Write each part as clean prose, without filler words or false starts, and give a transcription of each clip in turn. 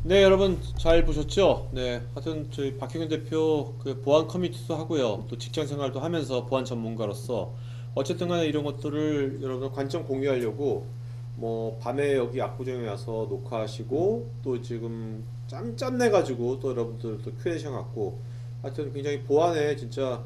네, 여러분 잘 보셨죠? 네, 하여튼 저희 박형근 대표 그 보안 커뮤니티도 하고요. 또 직장 생활도 하면서 보안 전문가로서 어쨌든 간에 이런 것들을 여러분 관점 공유하려고 뭐 밤에 여기 압구정에 와서 녹화하시고 또 지금 짬내 가지고 또 여러분들 또 Q&A 시간 갖고 하여튼 굉장히 보안에 진짜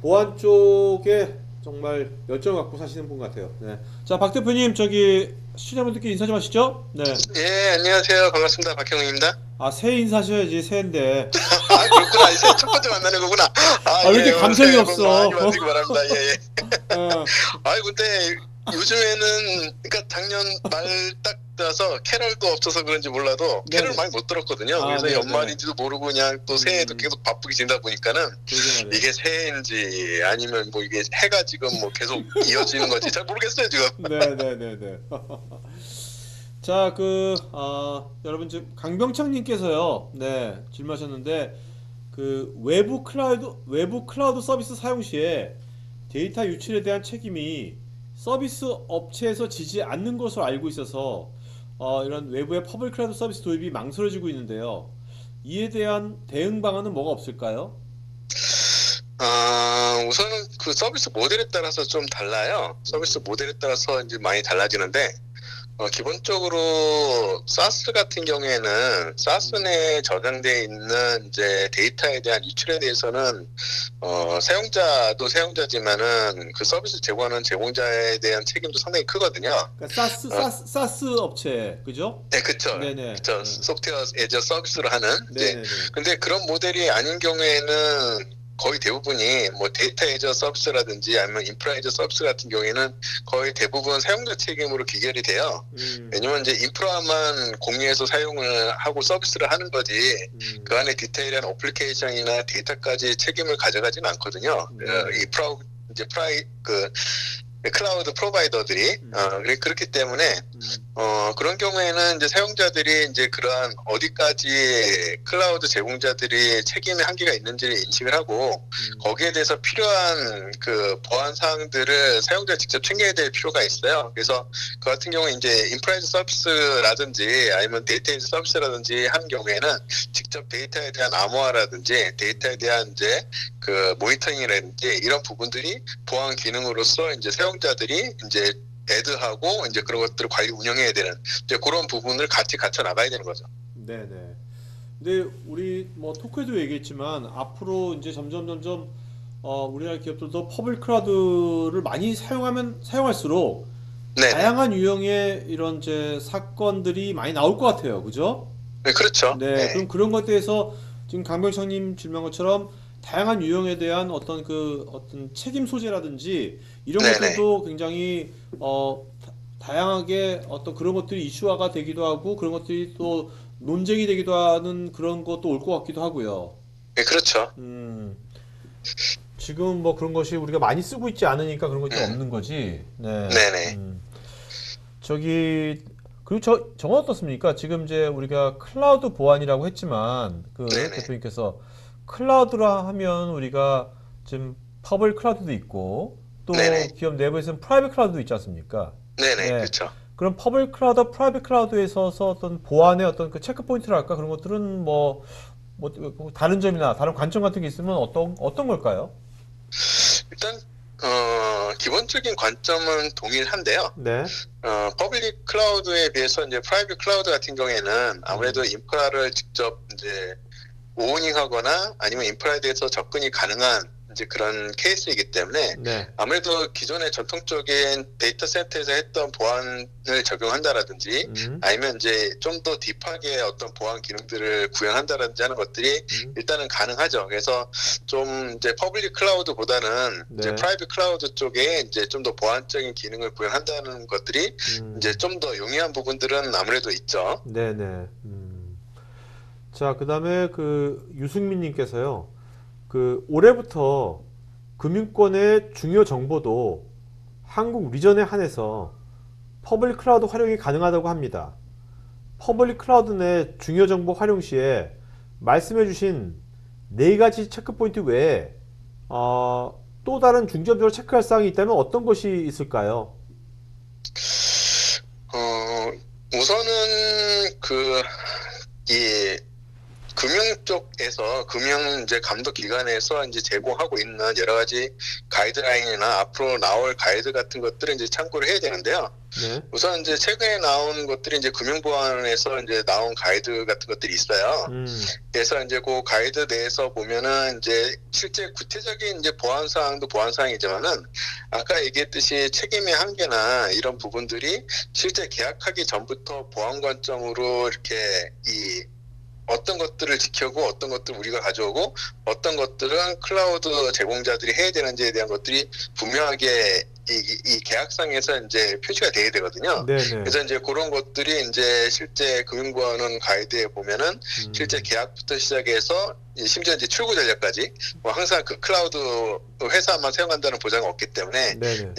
보안 쪽에 정말 열정을 갖고 사시는 분 같아요. 네. 자, 박 대표님 저기 시청자분들께 인사 좀 하시죠? 네. 예, 안녕하세요. 반갑습니다. 박형웅입니다. 아, 새해 인사하셔야지, 새해인데. 아, 그렇구나. 이제 첫 번째 만나는 거구나. 아, 아, 왜 예, 이렇게 감성이 새해 복 없어? 많이 받으시기 바랍니다. 예, 예. 어, 아이, 근데 요즘에는, 그러니까 작년 말 딱 돼서 캐럴도 없어서 그런지 몰라도 캐럴 네네. 많이 못 들었거든요. 아, 그래서 네네. 연말인지도 모르고 그냥 또 새해도 계속 바쁘게 지내다 보니까는 그러게 말이에요. 이게 새해인지 아니면 뭐 이게 해가 지금 뭐 계속 이어지는 건지 잘 모르겠어요, 지금. 네네네네. 자, 여러분 지금 강병창님께서요, 네, 질문하셨는데, 그 외부 클라우드 서비스 사용 시에 데이터 유출에 대한 책임이 서비스 업체에서 지지 않는 것으로 알고 있어서, 이런 외부의 퍼블릭 클라우드 서비스 도입이 망설여지고 있는데요. 이에 대한 대응 방안은 뭐가 없을까요? 우선은 그 서비스 모델에 따라서 좀 달라요. 서비스 모델에 따라서 이제 많이 달라지는데, 기본적으로 사스 같은 경우에는 사스 내에 저장되어 있는 이제 데이터에 대한 유출에 대해서는 사용자도 사용자지만은 그 서비스 제공하는 제공자에 대한 책임도 상당히 크거든요. 그러니까 어, 사스 업체, 그죠? 네, 그쵸. 네네. 그쵸. 소프트웨어 에저 서비스로 하는 이제 네네네. 근데 그런 모델이 아닌 경우에는 거의 대부분이 뭐 데이터 에저 서비스라든지 아니면 인프라 에저 서비스 같은 경우에는 거의 대부분 사용자 책임으로 기결이 돼요. 음, 왜냐면 이제 인프라만 공유해서 사용을 하고 서비스를 하는 거지 그 음, 안에 디테일한 어플리케이션이나 데이터까지 책임을 가져가지는 않거든요. 이 네네. 이제 그 클라우드 프로바이더들이 음, 그렇기 때문에 음, 그런 경우에는 이제 사용자들이 이제 그러한 어디까지 클라우드 제공자들이 책임의 한계가 있는지를 인식을 하고 음, 거기에 대해서 필요한 그 보안 사항들을 사용자 직접 챙겨야 될 필요가 있어요. 그래서 그 같은 경우에 이제 인프라이즈 서비스라든지 아니면 데이터이즈 서비스라든지 하는 경우에는 직접 데이터에 대한 암호화라든지 데이터에 대한 이제 그 모니터링이라든지 이런 부분들이 보안 기능으로서 이제 사용자들이 이제 애드하고 이제 그런 것들을 관리 운영해야 되는 이제 그런 부분을 같이 갖춰 나가야 되는 거죠. 네네. 근데 우리 뭐 토크에도 얘기했지만 앞으로 이제 점점 우리나라 기업들도 퍼블릭 클라우드를 많이 사용하면 사용할수록 네네. 다양한 유형의 이런 이제 사건들이 많이 나올 것 같아요. 그죠? 네, 그렇죠. 네, 네. 그럼 그런 것에 대해서 지금 강병창님 질문한 것처럼 다양한 유형에 대한 어떤 책임 소재라든지 이런 네네. 것들도 굉장히 다양하게 어떤 그런 것들이 이슈화가 되기도 하고 그런 것들이 또 논쟁이 되기도 하는 그런 것도 올 것 같기도 하고요. 네, 그렇죠. 음, 지금 뭐 그런 것이 우리가 많이 쓰고 있지 않으니까 그런 것이 음. 없는 거지. 네. 네네. 저기 그리고 저건 어떻습니까? 지금 이제 우리가 클라우드 보안이라고 했지만 그 네네. 대표님께서 클라우드라 하면 우리가 지금 퍼블릭 클라우드도 있고 또 네네. 기업 내부에서는 프라이빗 클라우드도 있지 않습니까? 네네. 네. 그렇죠. 그럼 퍼블릭 클라우드, 프라이빗 클라우드에 있어서 어떤 보안의 어떤 그 체크 포인트랄까 그런 것들은 뭐 다른 점이나 다른 관점 같은 게 있으면 어떤 걸까요? 일단 기본적인 관점은 동일한데요. 네. 퍼블릭 클라우드에 비해서 이제 프라이빗 클라우드 같은 경우에는 아무래도 음. 인프라를 직접 이제 오닝하거나 아니면 인프라에 대해서 접근이 가능한 이제 그런 케이스이기 때문에 네. 아무래도 기존의 전통적인 데이터 센터에서 했던 보안을 적용한다라든지 음. 아니면 이제 좀 더 딥하게 어떤 보안 기능들을 구현한다라든지 하는 것들이 음. 일단은 가능하죠. 그래서 좀 이제 퍼블릭 클라우드보다는 이제 네. 프라이빗 클라우드 쪽에 이제 좀 더 보안적인 기능을 구현한다는 것들이 이제 음. 좀 더 용이한 부분들은 아무래도 있죠. 네네. 자, 그 다음에 그 유승민 님께서요. 그 올해부터 금융권의 중요 정보도 한국 리전에 한해서 퍼블릭 클라우드 활용이 가능하다고 합니다. 퍼블릭 클라우드 내 중요 정보 활용 시에 말씀해 주신 네 가지 체크 포인트 외에 또 다른 중점적으로 체크할 사항이 있다면 어떤 것이 있을까요? 어, 우선은 그 이 금융 쪽에서 금융 이제 감독 기관에서 이제 제공하고 있는 여러 가지 가이드라인이나 앞으로 나올 가이드 같은 것들을 이제 참고를 해야 되는데요. 네. 우선 이제 최근에 나온 것들이 이제 금융보안에서 이제 나온 가이드 같은 것들이 있어요. 그래서 이제 그 가이드 내에서 보면은 이제 실제 구체적인 이제 보안 사항도 보안 사항이지만은 아까 얘기했듯이 책임의 한계나 이런 부분들이 실제 계약하기 전부터 보안 관점으로 이렇게 어떤 것들을 지켜고 어떤 것들을 우리가 가져오고 어떤 것들은 클라우드 제공자들이 해야 되는지에 대한 것들이 분명하게 이 계약상에서 이제 표시가 돼야 되거든요. 네네. 그래서 이제 그런 것들이 이제 실제 금융보안원 가이드에 보면은 실제 계약부터 시작해서 심지어 이제 출고 전략까지 뭐 항상 그 클라우드 회사만 사용한다는 보장은 없기 때문에 네네.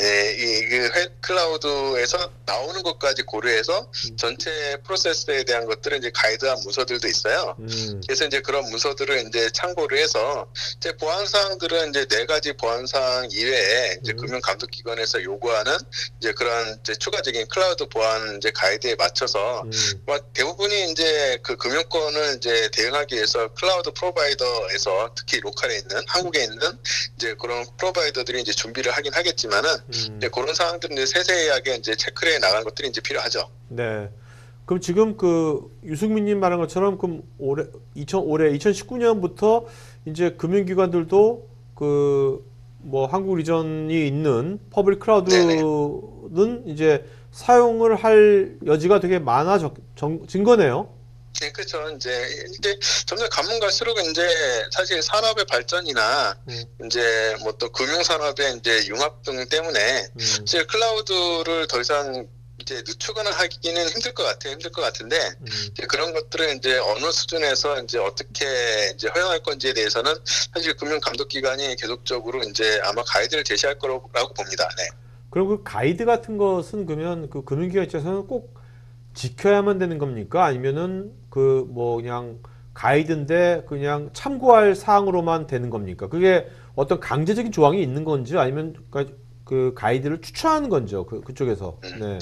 클라우드에서 나오는 것까지 고려해서 전체 프로세스에 대한 것들은 이제 가이드한 문서들도 있어요. 그래서 이제 그런 문서들을 이제 참고를 해서 이제 보안 사항들은 이제 4가지 보안 사항 이외에 이제 금융 감독 기관에서 요구하는 이제 그런 이제 추가적인 클라우드 보안 이제 가이드에 맞춰서 뭐 대부분이 이제 그 금융권을 이제 대응하기 위해서 클라우드 프로바이더에서 특히 로컬에 있는 한국에 있는 이제 그런 프로바이더들이 이제 준비를 하긴 하겠지만은 이제 그런 사항들은 이제 세세하게 이제 체크를 해 나간 것들이 이제 필요하죠. 네. 그럼 지금 그 유승민님 말한 것처럼 그럼 올해 2019년부터 이제 금융기관들도 그 뭐 한국 리전이 있는 퍼블릭 클라우드는 이제 사용을 할 여지가 되게 많아진 거네요. 네, 그렇죠. 이제 점점 가면 갈수록 이제 사실 산업의 발전이나 이제 뭐 또 금융 산업의 이제 융합 등 때문에 사실 클라우드를 더 이상 이제 늦추거나 하기는 힘들 것 같은데 이제 그런 것들은 이제 어느 수준에서 이제 어떻게 이제 허용할 건지에 대해서는 사실 금융 감독 기관이 계속적으로 이제 아마 가이드를 제시할 거라고 봅니다. 네. 그럼 그 가이드 같은 것은 그러면 그 금융기관 입장에서는 꼭 지켜야만 되는 겁니까? 아니면은 그 뭐 그냥 가이드인데 그냥 참고할 사항으로만 되는 겁니까? 그게 어떤 강제적인 조항이 있는 건지 아니면 그 가이드를 추천하는 건죠? 그쪽에서. 네.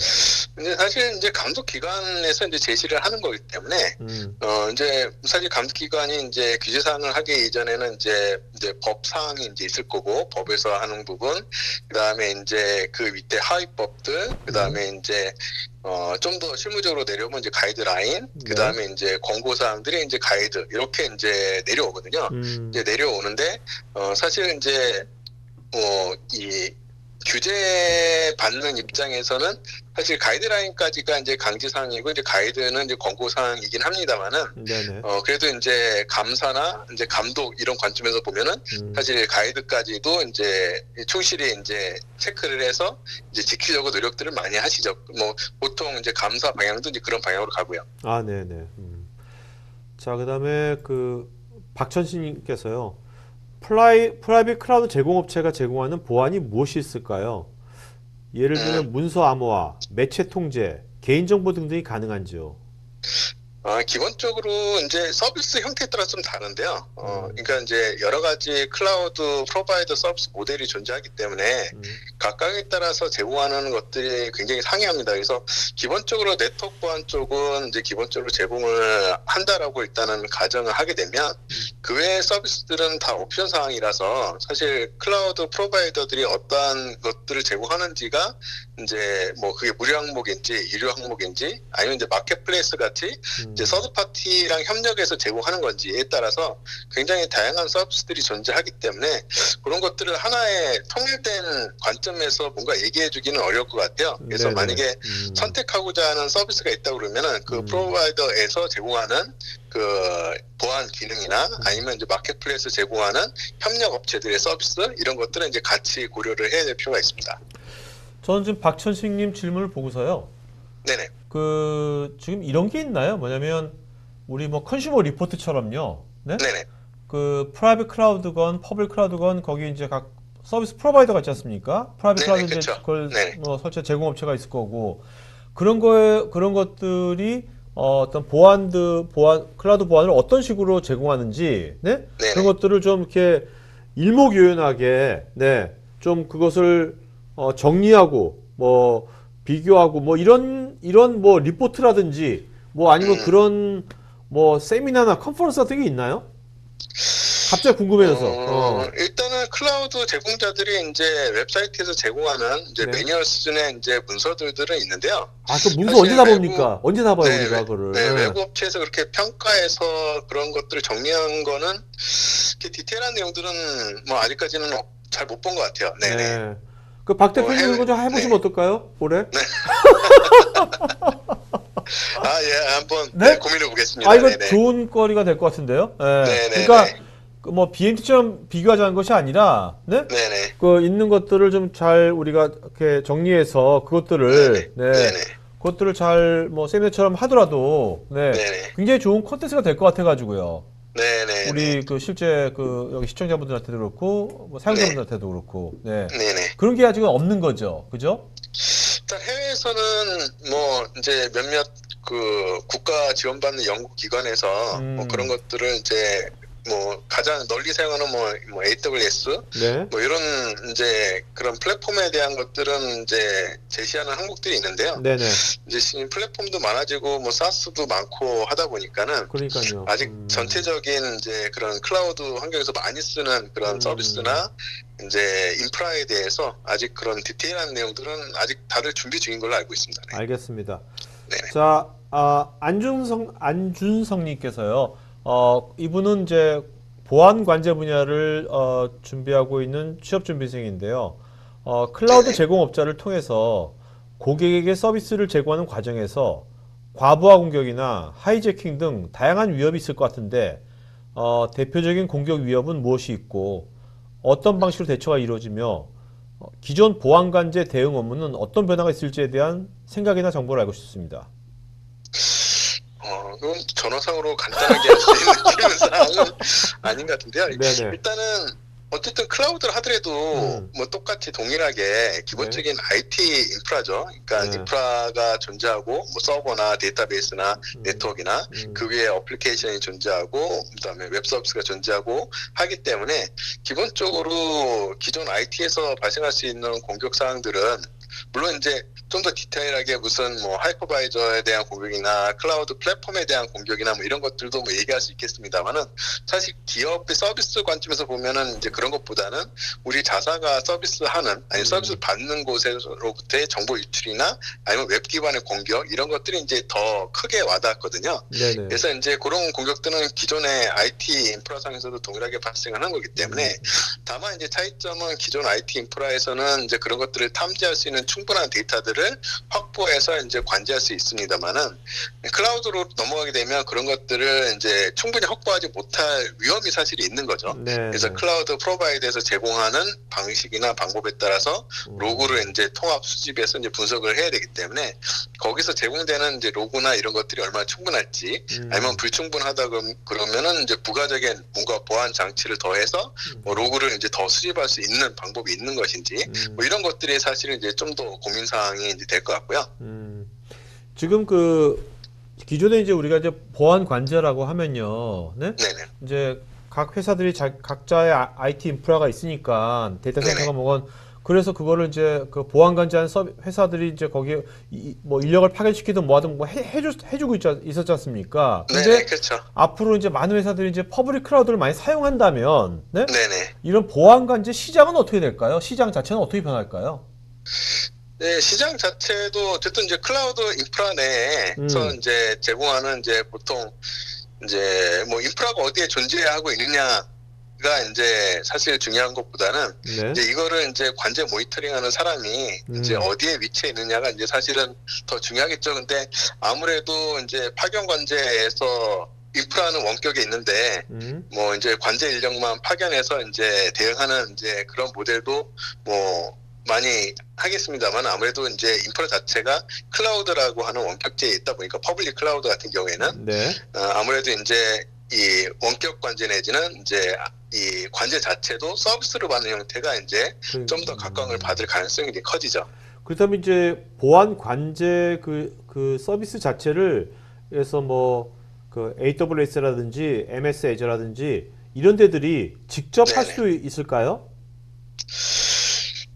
근데 사실 이제 감독 기관에서 이제 제시를 하는 거기 때문에 이제 사실 감독 기관이 이제 규제 사항을 하기 이전에는 이제 법 사항이 이제 있을 거고 법에서 하는 부분, 그다음에 이제 그 밑에 하위법들, 그다음에 이제 좀 더 실무적으로 내려오면 이제 가이드라인, 그다음에 이제 권고 사항들이 이제 가이드 이렇게 이제 내려오거든요. 이제 내려오는데 사실 이제 이 규제 받는 입장에서는 사실 가이드라인까지가 이제 강제사항이고 이제 가이드는 이제 권고사항이긴 합니다만은 그래도 이제 감사나 이제 감독 이런 관점에서 보면은 사실 가이드까지도 이제 충실히 이제 체크를 해서 이제 지키려고 노력들을 많이 하시죠. 뭐 보통 이제 감사 방향도 이제 그런 방향으로 가고요. 아, 네네. 자, 그다음에 그 박천신님께서요. 프라이빗 클라우드 제공업체가 제공하는 보안이 무엇이 있을까요? 예를 들면 문서 암호화, 매체 통제, 개인정보 등등이 가능한지요? 기본적으로 이제 서비스 형태에 따라 좀 다른데요. 그러니까 이제 여러 가지 클라우드 프로바이더 서비스 모델이 존재하기 때문에 각각에 따라서 제공하는 것들이 굉장히 상이합니다. 그래서 기본적으로 네트워크 보안 쪽은 이제 기본적으로 제공을 한다라고 일단은 가정을 하게 되면 그 외의 서비스들은 다 옵션 사항이라서 사실 클라우드 프로바이더들이 어떠한 것들을 제공하는지가 이제 뭐 그게 무료 항목인지 유료 항목인지 아니면 이제 마켓플레이스 같이 이제 서드 파티랑 협력해서 제공하는 건지에 따라서 굉장히 다양한 서비스들이 존재하기 때문에 그런 것들을 하나의 통일된 관점에서 뭔가 얘기해주기는 어려울 것 같아요. 그래서 만약에 선택하고자 하는 서비스가 있다고 그러면은 그 프로바이더에서 제공하는 그 보안 기능이나 아니면 이제 마켓플레이스 제공하는 협력 업체들의 서비스 이런 것들은 이제 같이 고려를 해야 될 필요가 있습니다. 저는 지금 박천식님 질문을 보고서요. 네네. 그 지금 이런 게 있나요? 뭐냐면 우리 뭐 컨슈머 리포트처럼요. 네? 네네. 그 프라이빗 클라우드건 퍼블릭 클라우드건 거기 이제 각 서비스 프로바이더가 있지 않습니까? 프라이빗 클라우드 이제 그걸 뭐 설치 제공업체가 있을 거고 그런 것들이 어떤 클라우드 보안을 어떤 식으로 제공하는지, 네? 그런 것들을 좀 이렇게 일목요연하게, 네, 좀 그것을 정리하고 비교하고 이런 뭐 리포트라든지 뭐 아니면 그런 뭐 세미나나 컨퍼런스 같은 게 있나요? 갑자기 궁금해져서. 일단은 클라우드 제공자들이 이제 웹사이트에서 제공하는 이제 네. 매뉴얼 수준의 이제 문서들은 있는데요. 아, 그 문서 사실 언제 다 외부- 봅니까? 언제 다 봐요, 네, 우리가 그거를. 네, 외부 업체에서 그렇게 평가해서 그런 것들을 정리한 거는 이렇게 디테일한 내용들은 뭐 아직까지는 잘 못 본 것 같아요. 네네. 네. 그 박 대표님 해외- 그거 좀 해보시면 네. 어떨까요? 올해? 아, 예, 한번 네? 네, 고민해 보겠습니다. 아, 이거 네네. 좋은 거리가 될 것 같은데요. 예. 네네네. 그러니까 그 뭐 BMT처럼 비교하자는 것이 아니라, 네? 네네. 그 있는 것들을 좀 잘 우리가 이렇게 정리해서 그것들을, 네. 네네. 그것들을 잘 뭐 세미나처럼 하더라도, 네. 네네. 굉장히 좋은 콘텐츠가 될 것 같아가지고요. 네네. 우리 그 실제 그 여기 시청자분들한테도 그렇고, 뭐 사용자분들한테도 그렇고, 네. 네네. 그런 게 아직은 없는 거죠. 그죠? 일단 해외에서는 뭐 이제 몇몇 그 국가 지원받는 연구기관에서 뭐 그런 것들을 이제 뭐 가장 널리 사용하는 뭐 AWS 네. 뭐 이런 이제 그런 플랫폼에 대한 것들은 이제 제시하는 항목들이 있는데요. 네네. 이제 플랫폼도 많아지고 뭐 사스도 많고 하다 보니까는 그러니까요. 아직 전체적인 이제 그런 클라우드 환경에서 많이 쓰는 그런 서비스나 이제 인프라에 대해서 아직 그런 디테일한 내용들은 아직 다들 준비 중인 걸로 알고 있습니다. 네. 알겠습니다. 네. 자, 안준성님께서요. 이분은 이제 보안 관제 분야를 준비하고 있는 취업 준비생인데요. 클라우드 네네. 제공업자를 통해서 고객에게 서비스를 제공하는 과정에서 과부하 공격이나 하이제킹 등 다양한 위협이 있을 것 같은데 대표적인 공격 위협은 무엇이 있고 어떤 방식으로 대처가 이루어지며 기존 보안 관제 대응 업무는 어떤 변화가 있을지에 대한 생각이나 정보를 알고 싶습니다. 그건 전화상으로 간단하게 할 수 있는 질문 사항은 아닌 것 같은데요. 네네. 일단은 어쨌든 클라우드를 하더라도 뭐 똑같이 동일하게 기본적인 IT 인프라죠. 그러니까 네. 인프라가 존재하고 뭐 서버나 데이터베이스나 네트워크나 그 위에 어플리케이션이 존재하고 그다음에 웹 서비스가 존재하고 하기 때문에 기본적으로 기존 IT에서 발생할 수 있는 공격 사항들은 물론 이제 좀 더 디테일하게 무슨 뭐 하이퍼바이저에 대한 공격이나 클라우드 플랫폼에 대한 공격이나 뭐 이런 것들도 뭐 얘기할 수 있겠습니다만은 사실 기업의 서비스 관점에서 보면은 이제 그런 것보다는 우리 자사가 서비스하는 아니 서비스를 받는 곳으로부터의 정보 유출이나 아니면 웹 기반의 공격 이런 것들이 이제 더 크게 와닿았거든요. 네네. 그래서 이제 그런 공격들은 기존의 IT 인프라상에서도 동일하게 발생하는 거기 때문에 다만 이제 차이점은 기존 IT 인프라에서는 이제 그런 것들을 탐지할 수 있는 충분한 데이터들을 확보해서 이제 관제할 수 있습니다만은 클라우드로 넘어가게 되면 그런 것들을 이제 충분히 확보하지 못할 위험이 사실 있는 거죠. 네. 그래서 클라우드 프로바이더에서 제공하는 방식이나 방법에 따라서 로그를 이제 통합 수집해서 이제 분석을 해야 되기 때문에 거기서 제공되는 이제 로그나 이런 것들이 얼마나 충분할지 아니면 불충분하다 그러면은 이제 부가적인 뭔가 보안 장치를 더해서 뭐 로그를 이제 더 수집할 수 있는 방법이 있는 것인지 뭐 이런 것들이 사실은 이제 좀 더 고민 사항이 이제 될 것 같고요. 지금 그 기존에 이제 우리가 이제 보안 관제라고 하면요, 네? 네네. 이제 각 회사들이 각자의 IT 인프라가 있으니까 데이터 센터가 네네. 뭐건 그래서 그거를 이제 그 보안 관제하는 회사들이 이제 거기에 뭐 인력을 파견시키든 뭐하든 뭐 해주고 있었지 않습니까? 근데 네네, 그렇죠. 앞으로 이제 많은 회사들이 이제 퍼블릭 클라우드를 많이 사용한다면, 네? 네네. 이런 보안 관제 시장은 어떻게 될까요? 시장 자체는 어떻게 변할까요? 네, 시장 자체도 어쨌든 이제 클라우드 인프라 내에서 이제 제공하는 이제 보통 이제 뭐 인프라가 어디에 존재하고 있느냐가 이제 사실 중요한 것보다는 네. 이제 이거를 이제 관제 모니터링하는 사람이 이제 어디에 위치해 있느냐가 이제 사실은 더 중요하겠죠. 근데 아무래도 이제 파견 관제에서 인프라는 원격에 있는데 뭐 이제 관제 인력만 파견해서 이제 대응하는 이제 그런 모델도 뭐 많이 하겠습니다만 아무래도 이제 인프라 자체가 클라우드라고 하는 원격제에 있다 보니까 퍼블릭 클라우드 같은 경우에는 네. 아무래도 이제 이 원격 관제 내지는 이제 이 관제 자체도 서비스로 받는 형태가 이제 좀 더 각광을 받을 가능성이 이제 커지죠. 그렇다면 이제 보안 관제 그 서비스 자체를 그래서 뭐 그 AWS라든지 MS 애저라든지 이런 데들이 직접 할 수도 있을까요?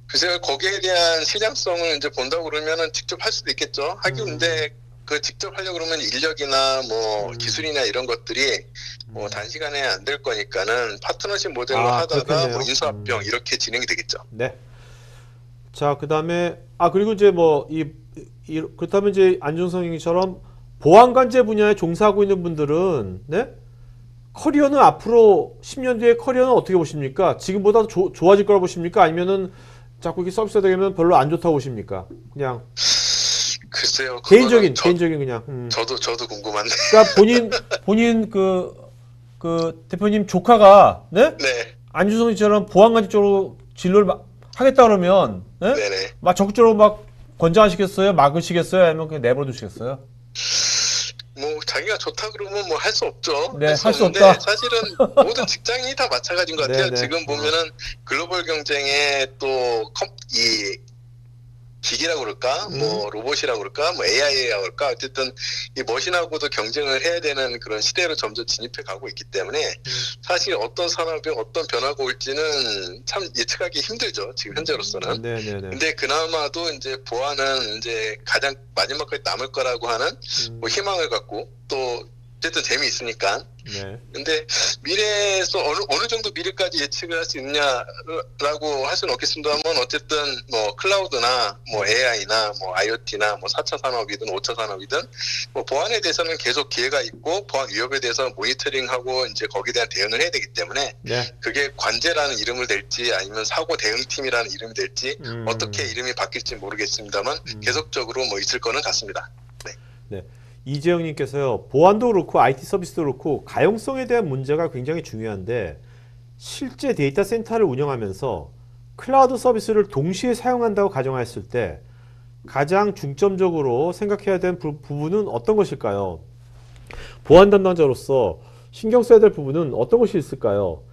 글쎄요, 거기에 대한 시장성을 이제 본다고 그러면은 직접 할 수도 있겠죠. 하긴 근데 그 직접 하려고 그러면 인력이나 뭐 음. 기술이나 이런 것들이 뭐 단시간에 안 될 거니까는 파트너십 모델로 아, 하다가 그렇겠네요. 뭐 인수합병 이렇게 진행이 되겠죠. 네. 자, 그다음에 그리고 이제 뭐 그렇다면 이제 안중성님처럼 보안관제 분야에 종사하고 있는 분들은 네? 커리어는 앞으로 10년 뒤에 커리어는 어떻게 보십니까? 지금보다 좋아질 거라고 보십니까? 아니면은 자꾸 이렇게 서비스가 되면 별로 안 좋다고 보십니까? 그냥 글쎄요. 개인적인 그거는 개인적인 그냥. 저도 궁금한데. 그러니까 본인 그 대표님 조카가 네? 네. 안준성처럼 보안관제 쪽으로 진로를 하겠다 그러면 네? 네네. 막 적극적으로 막 권장하시겠어요? 막으시겠어요? 아니면 그냥 내버려 두시겠어요? 뭐 자기가 좋다 그러면 뭐 할 수 없죠. 네, 할 수 없는데 없다. 사실은 모든 직장인이 다 마찬가지인 것 같아요. 네, 네. 지금 보면은 글로벌 경쟁에 또 이 기기라고 그럴까, 뭐 로봇이라고 그럴까, 뭐 AI라고 그럴까, 어쨌든 이 머신하고도 경쟁을 해야 되는 그런 시대로 점점 진입해 가고 있기 때문에 사실 어떤 산업에 어떤 변화가 올지는 참 예측하기 힘들죠. 지금 현재로서는. 네네네. 근데 그나마도 이제 보안은 이제 가장 마지막까지 남을 거라고 하는 뭐 희망을 갖고 또 어쨌든 재미있으니까. 네. 근데 미래에서 어느 정도 미래까지 예측을 할 수 있냐라고 할 수는 없겠습니다만 어쨌든 뭐 클라우드나 뭐 AI나 뭐 IoT나 뭐 4차 산업이든 5차 산업이든 뭐 보안에 대해서는 계속 기회가 있고 보안 위협에 대해서 모니터링하고 이제 거기에 대한 대응을 해야 되기 때문에 네. 그게 관제라는 이름을 댈지 아니면 사고 대응팀이라는 이름이 될지 어떻게 이름이 바뀔지 모르겠습니다만 계속적으로 뭐 있을 거는 같습니다. 네. 네. 이재영님께서요, 보안도 그렇고 IT 서비스도 그렇고 가용성에 대한 문제가 굉장히 중요한데 실제 데이터 센터를 운영하면서 클라우드 서비스를 동시에 사용한다고 가정했을 때 가장 중점적으로 생각해야 되는 부분은 어떤 것일까요? 보안 담당자로서 신경 써야 될 부분은 어떤 것이 있을까요?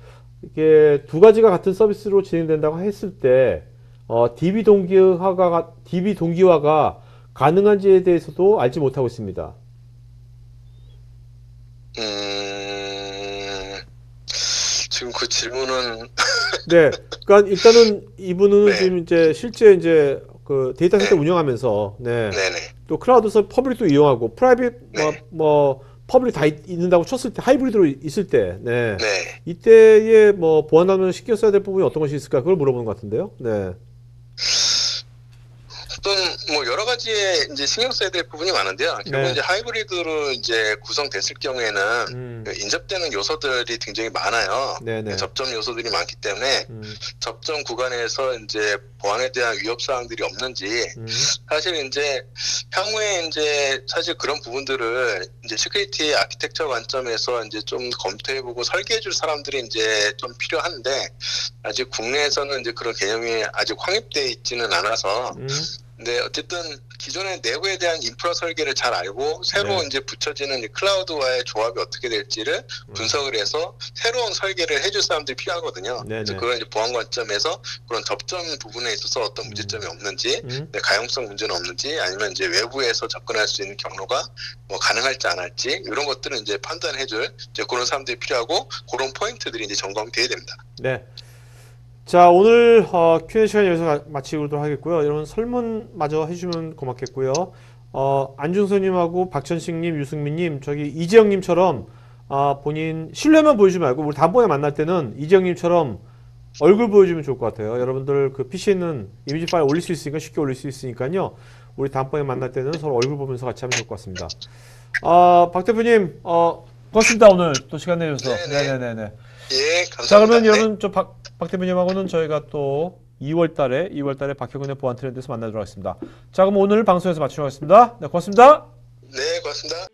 이게 두 가지가 같은 서비스로 진행된다고 했을 때 DB 동기화가 가능한지에 대해서도 알지 못하고 있습니다. 지금 그 질문은 네, 그러니까 일단은 이분은 네. 지금 이제 실제 이제 그 데이터 센터 운영하면서 네, 네네. 또 클라우드에서 퍼블릭도 이용하고 프라이빗 네. 뭐 퍼블릭 다 있는다고 쳤을 때 하이브리드로 있을 때, 네, 네. 이때에 뭐 보안하면 신경 써야 될 부분이 어떤 것이 있을까 그걸 물어보는 것 같은데요. 네. 어떤 뭐 여러 가지에 이제 신경 써야 될 부분이 많은데요. 결국 네. 이제 하이브리드로 이제 구성됐을 경우에는 그 인접되는 요소들이 굉장히 많아요. 네네. 접점 요소들이 많기 때문에 접점 구간에서 이제 보안에 대한 위협 사항들이 없는지 사실 이제 향후에 이제 사실 그런 부분들을 이제 시큐리티 아키텍처 관점에서 이제 좀 검토해보고 설계해줄 사람들이 이제 좀 필요한데 아직 국내에서는 이제 그런 개념이 아직 확립되어 있지는 않아서. 근데 어쨌든 기존의 내부에 대한 인프라 설계를 잘 알고 새로 네. 이제 붙여지는 이 클라우드와의 조합이 어떻게 될지를 분석을 해서 새로운 설계를 해줄 사람들이 필요하거든요. 네네. 그래서 그런 이제 보안 관점에서 그런 접점 부분에 있어서 어떤 문제점이 없는지, 가용성 문제는 없는지, 아니면 이제 외부에서 접근할 수 있는 경로가 뭐 가능할지 안 할지 이런 것들은 이제 판단해줄 이제 그런 사람들이 필요하고 그런 포인트들이 이제 점검돼야 됩니다. 네. 자, 오늘 Q&A 시간 여기서 마치도록 하겠고요. 여러분 설문 마저 해주시면 고맙겠고요. 안중선님하고 박천식님, 유승민님, 저기 이재영님처럼 본인 실내만 보여주지 말고 우리 다음번에 만날 때는 이재영님처럼 얼굴 보여주면 좋을 것 같아요. 여러분들 그 PC에 있는 이미지 파일 올릴 수 있으니까 쉽게 올릴 수 있으니까요. 우리 다음번에 만날 때는 서로 얼굴 보면서 같이 하면 좋을 것 같습니다. 박 대표님, 고맙습니다. 오늘 또 시간 내주셔서. 네네네. 예, 감사합니다. 자, 그러면 네. 여러분 박 대표님하고는 저희가 또 2월달에 박형근의 보안 트렌드에서 만나도록 하겠습니다. 자, 그럼 오늘 방송에서 마치도록 하겠습니다. 네, 고맙습니다. 네, 고맙습니다.